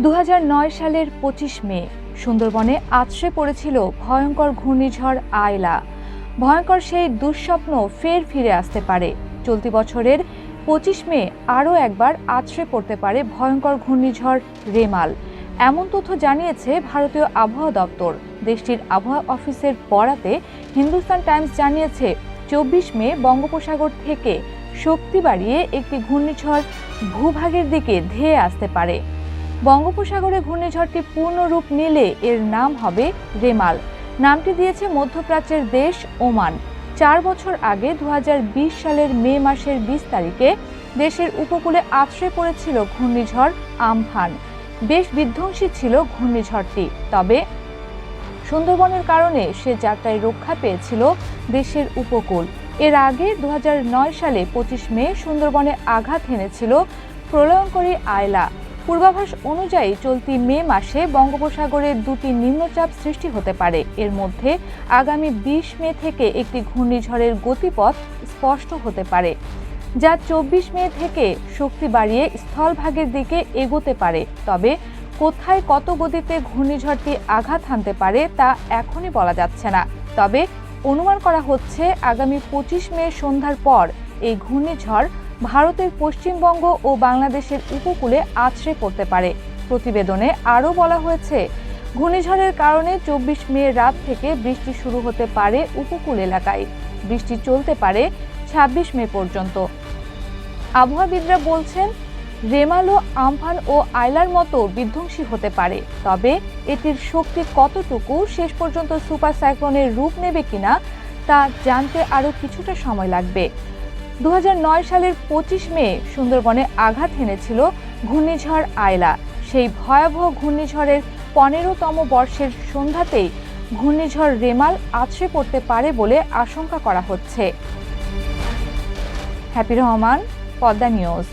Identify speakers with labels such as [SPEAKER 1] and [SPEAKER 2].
[SPEAKER 1] 2009 সালের 25 মে সুন্দরবনে আছড়ে পড়েছিল ভয়ঙ্কর ঘূর্ণিঝড় আয়লা। ভয়ঙ্কর সেই দুঃস্বপ্ন ফের ফিরে আসতে পারে। চলতি বছরের 25 মে আরও একবার আছড়ে পড়তে পারে ভয়ঙ্কর ঘূর্ণিঝড় রেমাল, এমন তথ্য জানিয়েছে ভারতীয় আবহাওয়া দপ্তর। দেশটির আবহাওয়া অফিসের বরাতে হিন্দুস্তান টাইমস জানিয়েছে, 24 মে বঙ্গোপসাগর থেকে শক্তি বাড়িয়ে একটি ঘূর্ণিঝড় ভূভাগের দিকে ধেয়ে আসতে পারে। বঙ্গোপসাগরে ঘূর্ণিঝড়টি পূর্ণ রূপ নিলে এর নাম হবে রেমাল। নামটি দিয়েছে মধ্যপ্রাচ্যের দেশ ওমান। 4 বছর আগে 2020 সালের মে মাসের 20 তারিখে দেশের উপকূলে আছড়ে পড়েছিল ঘূর্ণিঝড় আমফান। বেশ বিধ্বংসী ছিল ঘূর্ণিঝড়টি, তবে সুন্দরবনের কারণে সে যাত্রায় রক্ষা পেয়েছিল দেশের উপকূল। এর আগে 2009 সালে 25 মে সুন্দরবনে আঘাত হেনেছিল প্রলয়ঙ্করী আয়লা। পূর্বাভাস অনুযায়ী চলতি মে মাসে বঙ্গোপসাগরে দুটি নিম্নচাপ সৃষ্টি হতে পারে। এর মধ্যে আগামী 20 মে থেকে একটি ঘূর্ণিঝড়ের গতিপথ স্পষ্ট হতে পারে, যা 24 মে থেকে শক্তি বাড়িয়ে স্থলভাগের দিকে এগোতে পারে। তবে কোথায় কত গতিতে ঘূর্ণিঝড়টি আঘাত হানতে পারে তা এখনই বলা যাচ্ছে না। তবে অনুমান করা হচ্ছে আগামী 25 মে সন্ধ্যার পর এই ঘূর্ণিঝড় ভারতের পশ্চিমবঙ্গ ও বাংলাদেশের উপকূলে আছড়ে পড়তে পারে। প্রতিবেদনে আরও বলা হয়েছে, ঘূর্ণিঝড়ের কারণে 24 মে রাত থেকে বৃষ্টি শুরু হতে পারে উপকূল এলাকায়। বৃষ্টি চলতে পারে 26 মে পর্যন্ত। আবহাওয়াবিদরা বলছেন, রেমাল, আমফান ও আয়লার মতো বিধ্বংসী হতে পারে, তবে এটির শক্তি কতটুকু শেষ পর্যন্ত সুপার সাইক্লোনের রূপ নেবে কিনা তা জানতে আরও কিছুটা সময় লাগবে। 2009 সালের 25 মে সুন্দরবনে আঘাত হেনেছিল ঘূর্ণিঝড় আয়লা। সেই ভয়াবহ ঘূর্ণিঝড়ের 15তম বর্ষের সন্ধ্যাতেই ঘূর্ণিঝড় রেমাল আছড়ে পড়তে পারে বলে আশঙ্কা করা হচ্ছে। Happy Rahman, Padma news.